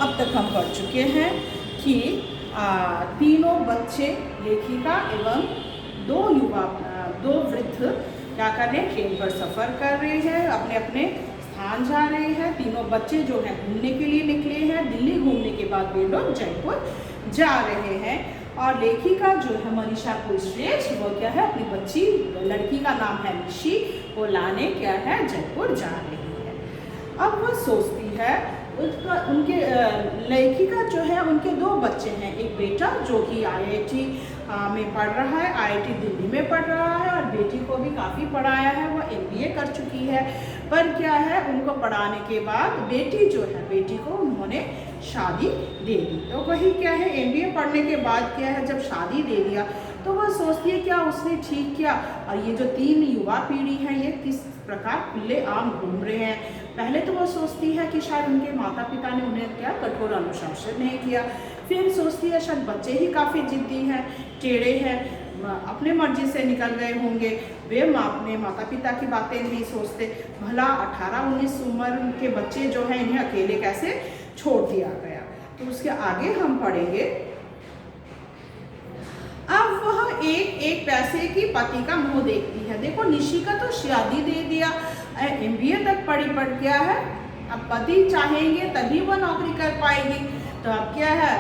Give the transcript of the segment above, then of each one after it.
अब तक हम पढ़ चुके हैं कि तीनों बच्चे लेखिका एवं दो वृद्ध क्या कर रहे हैं, ट्रेन पर सफ़र कर रहे हैं, अपने अपने स्थान जा रहे हैं। तीनों बच्चे जो हैं घूमने के लिए निकले हैं। दिल्ली घूमने के बाद वे लोग जयपुर जा रहे हैं। और लेखिका जो है मनीषा कुलश्रेष्ठ, वो क्या है, अपनी बच्ची लड़की का नाम है निशी, वो लाने क्या है जयपुर जा रही है। अब वह सोचती है, उनके लेखिका जो है उनके दो बच्चे हैं, एक बेटा जो कि IIT में पढ़ रहा है, IIT दिल्ली में पढ़ रहा है, और बेटी को भी काफ़ी पढ़ाया है, वो MBA कर चुकी है। पर क्या है, उनको पढ़ाने के बाद बेटी जो है, बेटी को उन्होंने शादी दे दी। तो वही क्या है, MBA पढ़ने के बाद क्या है, जब शादी दे दिया तो वह सोचती है क्या उसने ठीक किया। और ये जो 3 युवा पीढ़ी है, ये किस प्रकार खुले आम घूम रहे हैं। पहले तो वो सोचती है कि शायद उनके माता पिता ने उन्हें क्या कठोर अनुशासन नहीं किया। फिर सोचती है शायद बच्चे ही काफ़ी जिद्दी हैं, टेढ़े हैं, अपने मर्जी से निकल गए होंगे, वे अपने माता पिता की बातें नहीं सोचते। भला 18-19 उम्र के बच्चे जो हैं, इन्हें अकेले कैसे छोड़ दिया गया। तो उसके आगे हम पढ़ेंगे। अब वह एक पैसे की पति का मुंह देखती है। देखो, निशी का तो शादी दे दिया, MBA तक पढ़ी, पढ़ क्या है, अब पति चाहेंगे तभी वह नौकरी कर पाएगी। तो अब क्या है,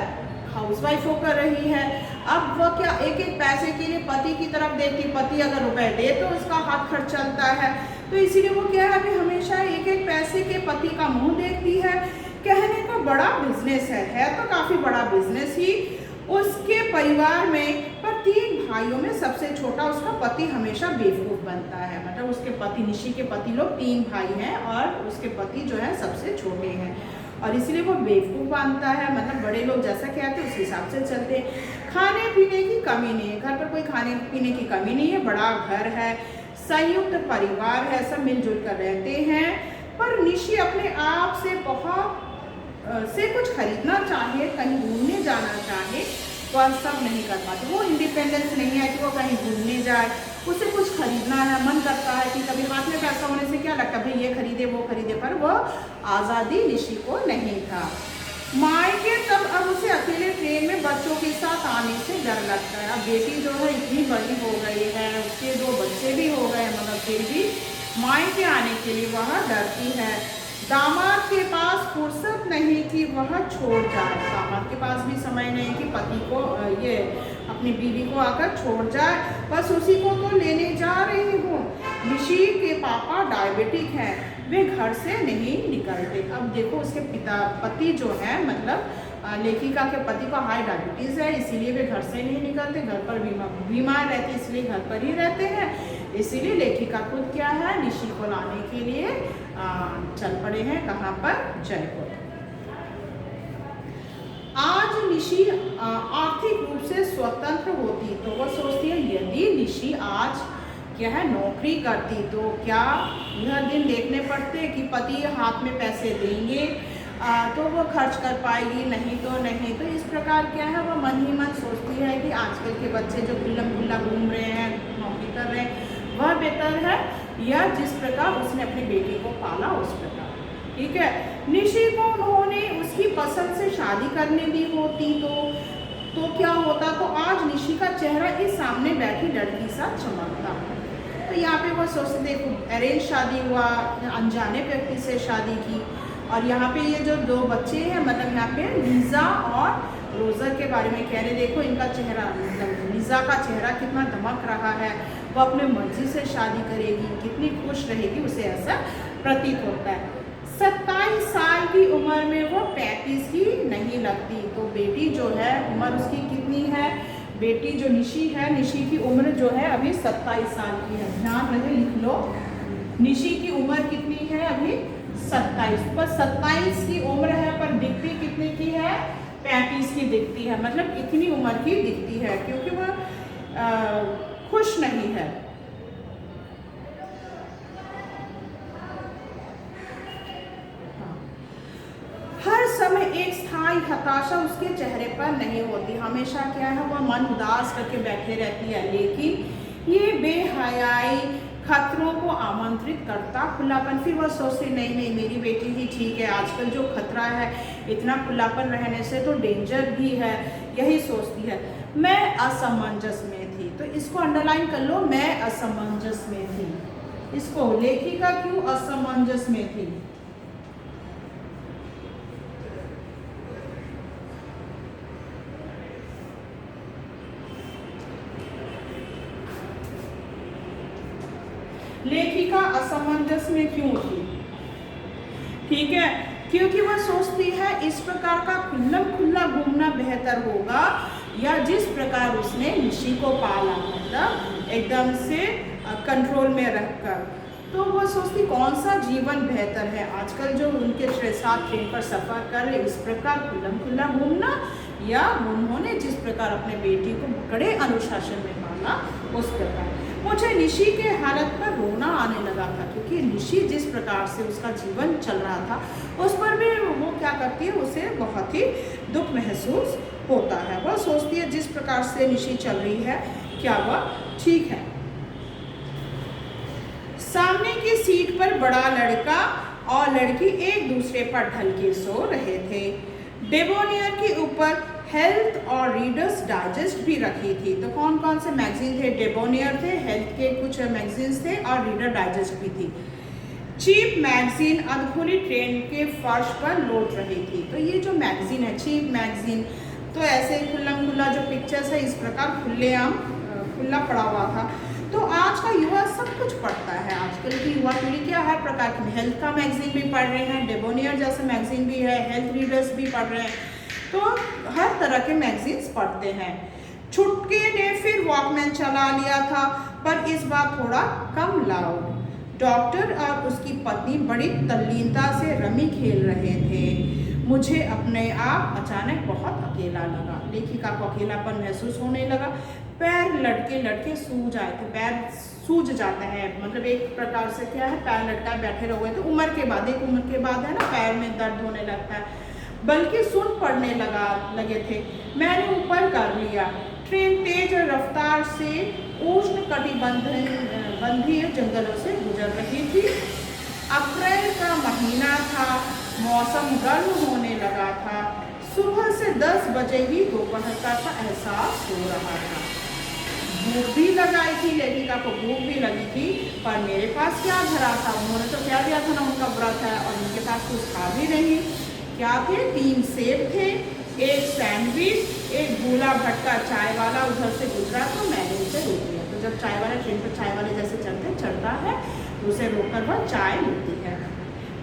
हाउसवाइफ होकर रही है। अब वह क्या एक पैसे के लिए पति की तरफ देखती, पति अगर रुपए दे तो उसका हाथ खर्च चलता है। तो इसीलिए वो क्या है, अभी हमेशा एक पैसे के पति का मुंह देखती है। कहने का बड़ा बिजनेस है तो काफ़ी बड़ा बिजनेस ही उसके परिवार में। पर 3 भाइयों में सबसे छोटा उसका पति हमेशा बेवकूफ़ बनता है। मतलब उसके पति, निशी के पति लोग 3 भाई हैं और उसके पति जो है सबसे छोटे हैं, और इसलिए वो बेवकूफ़ बनता है। मतलब बड़े लोग जैसा कहते हैं उस हिसाब से चलते हैं। खाने पीने की कमी नहीं है, घर पर कोई खाने पीने की कमी नहीं है, बड़ा घर है, संयुक्त परिवार है, सब मिलजुल कर रहते हैं। पर निशी अपने आप से बहुत से कुछ खरीदना चाहे, कहीं घूमने जाना चाहे, वह सब नहीं कर पाती। वो इंडिपेंडेंस नहीं है कि वो कहीं घूमने जाए, उसे कुछ खरीदना है, मन करता है कि कभी हाथ में पैसा होने से क्या लगता है भाई ये खरीदे वो खरीदे, पर वह आज़ादी निशी को नहीं था। मायके तब अब उसे अकेले ट्रेन में बच्चों के साथ आने से डर लगता है। अब बेटी जो है इतनी बड़ी हो गई है, उसके 2 बच्चे भी हो गए, मगर फिर भी मायके आने के लिए वह डरती है। दामाद के पास फुर्सत नहीं कि वह छोड़ जाए, दामाद के पास भी समय नहीं कि पति को ये अपनी बीवी को आकर छोड़ जाए, बस उसी को तो लेने जा रही हूँ। निशी के पापा डायबिटिक हैं, वे घर से नहीं निकलते। अब देखो, उसके पति जो है, मतलब लेखिका के पति को हाई डायबिटीज़ है, इसीलिए वे घर से नहीं निकलते, घर पर बीमार रहते, इसलिए घर पर ही रहते हैं। इसीलिए लेखिका खुद क्या है, निशी को लाने के लिए चल पड़े हैं। कहाँ पर, जयपुर। आज निशी आर्थिक रूप से स्वतंत्र होती तो वह सोचती है, यदि निशी आज क्या है नौकरी करती तो क्या यह दिन देखने पड़ते कि पति हाथ में पैसे देंगे तो वो खर्च कर पाएगी, नहीं तो नहीं। तो इस प्रकार क्या है, वह मन ही मन सोचती है कि आजकल के बच्चे जो खुल्लम खुल्ला घूम रहे हैं, नौकरी कर रहे हैं, वह बेहतर है या जिस प्रकार उसने अपनी बेटी को पाला उस प्रकार। ठीक है, निशी को उन्होंने उसकी पसंद से शादी करने दी होती तो क्या होता, तो आज निशी का चेहरा इस सामने बैठी लड़की सा चमकता। तो यहाँ पे वो सोचते, देखो अरेंज शादी हुआ, अनजाने व्यक्ति से शादी की, और यहाँ पे ये जो 2 बच्चे हैं, मतलब यहाँ पे लीजा और रोज़र के बारे में कह रहे, देखो इनका चेहरा, मतलब लीजा का चेहरा कितना दमक रहा है, वो अपने मर्जी से शादी करेगी, कितनी खुश रहेगी, उसे ऐसा प्रतीत होता है। 27 साल की उम्र में वो 35 की नहीं लगती। तो बेटी जो है, उम्र उसकी कितनी है, बेटी जो निशी है, निशी की उम्र जो है अभी 27 साल की है। ध्यान रहे, लिख लो, निशी की उम्र कितनी है अभी, 27। पर 27 की उम्र है, पर दिखती कितने की है, 35 की दिखती है। मतलब इतनी उम्र की दिखती है, क्योंकि वह खुश नहीं है। हर समय एक स्थायी हताशा उसके चेहरे पर नहीं होती, हमेशा क्या है, वह मन उदास करके बैठे रहती है। लेकिन ये बेहयाई, खतरों को आमंत्रित करता खुलापन। फिर वह सोचती नहीं नहीं मेरी बेटी ही ठीक है, आजकल जो खतरा है इतना खुलापन रहने से तो डेंजर भी है, यही सोचती है। मैं असमंजस में थी, तो इसको अंडरलाइन कर लो, मैं असमंजस में थी। इसको लेखिका क्यों असमंजस में थी? लेखिका असमंजस में क्यों थी? ठीक है, क्योंकि वह सोचती है इस प्रकार का खुल्लम खुल्ला घूमना बेहतर होगा या जिस प्रकार उसने निशी को पाला, मतलब एकदम से कंट्रोल में रखकर। तो वो सोचती कौन सा जीवन बेहतर है, आजकल जो उनके साथ ट्रेन पर सफ़र कर रहे इस प्रकार खुल्लम खुल्ला घूमना, या उन्होंने जिस प्रकार अपने बेटी को बड़े अनुशासन में पाला उस प्रकार। मुझे निशी के हालत पर रोना आने लगा था, क्योंकि निशी जिस प्रकार से उसका जीवन चल रहा था उस पर भी वो क्या करती है, उसे बहुत ही दुख महसूस होता है। वह सोचती है जिस प्रकार से निशी चल रही है क्या वह ठीक है। सामने की सीट पर बड़ा लड़का और लड़की एक दूसरे पर ढल के सो रहे थे। डेबोनियर के ऊपर हेल्थ और रीडर्स डाइजेस्ट भी रखी थी। तो कौन कौन से मैगजीन थे? डेबोनियर थे, हेल्थ के कुछ मैगजीन्स थे और रीडर डाइजेस्ट भी थी। चीप मैगजीन अधखुली ट्रेन के फर्श पर लौट रही थी। तो ये जो मैगजीन है चीप मैगजीन, तो ऐसे खुल्लम खुल्ला जो पिक्चर्स है इस प्रकार खुलेआम खुला पड़ा हुआ था। तो आज का युवा सब कुछ पढ़ता है, आजकल की युवा पीढ़ी क्या हर प्रकार की हेल्थ का मैगजीन भी पढ़ रहे हैं, डेबोनियर जैसे मैगजीन भी है, हेल्थ रीडर्स भी पढ़ रहे हैं, तो हर तरह के मैगजीन्स पढ़ते हैं। छुटके ने फिर वॉकमैन चला लिया था, पर इस बार थोड़ा कम लाउड। डॉक्टर और उसकी पत्नी बड़ी तल्लीनता से रमी खेल रहे थे। मुझे अपने आप अचानक बहुत अकेला लगा। लेखिका को अकेलापन महसूस होने लगा। पैर लटके लटके सूज आए थे, पैर सूज जाते हैं, मतलब एक प्रकार से क्या है, पैर लटकाए बैठे रहे थे। उम्र के बाद, एक उम्र के बाद है ना, पैर में दर्द होने लगता है, बल्कि सुन पड़ने लगे थे। मैंने ऊपर कर लिया। ट्रेन तेज रफ्तार से उष्ण कटिबंधीय जंगलों से गुजर रही थी। अप्रैल का महीना था, मौसम गर्म होने लगा था। सुबह से 10 बजे ही दोपहर का एहसास हो रहा था। भूख भी लगाई थी, लेखिका को भूख भी लगी थी, पर मेरे पास क्या भरा था, उन्होंने तो क्या दिया था ना, उनका व्रत है और उनके पास कुछ था भी नहीं। क्या थे? 3 सेब थे, एक सैंडविच, एक भूला भटका चाय वाला उधर से गुजरा तो मैंने उसे रोक लिया। तो जब चाय वाला ट्रेन पर चाय वाले जैसे चढ़ता है तो उसे रोककर वह चाय मिलती है।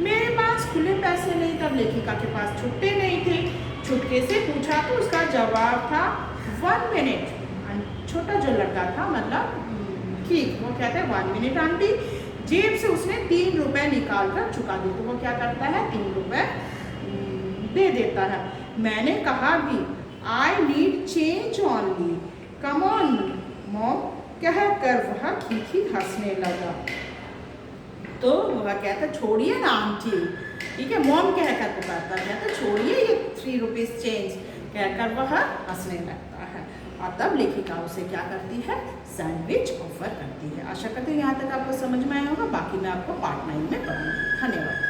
मेरे पास खुले पैसे नहीं, तब लेखिका के पास छुट्टे नहीं थे। छुटके से पूछा तो उसका जवाब था 1 मिनट। छोटा जो लड़का था, मतलब ठीक, वो कहते हैं 1 मिनट आंटी। जेब से उसने 3 रुपए निकाल कर चुका दी। तो वो क्या करता है, 3 रुपए दे देता है। मैंने कहा भी I need change only, come on mom, कह कर वह खीखी हंसने लगा। तो वह कहता छोड़िए ना आंटी, ठीक है, मॉम कहकर पुकारता, कहता छोड़िए ये 3 रुपीज़ चेंज, कहकर वह हंसने लगता है। और तब लेखिका उसे क्या करती है, सैंडविच ऑफर करती है। आशा करते हैं यहाँ तक आपको समझ में आया होगा, बाकी मैं आपको पार्ट 9 में पढ़ूंगी। धन्यवाद।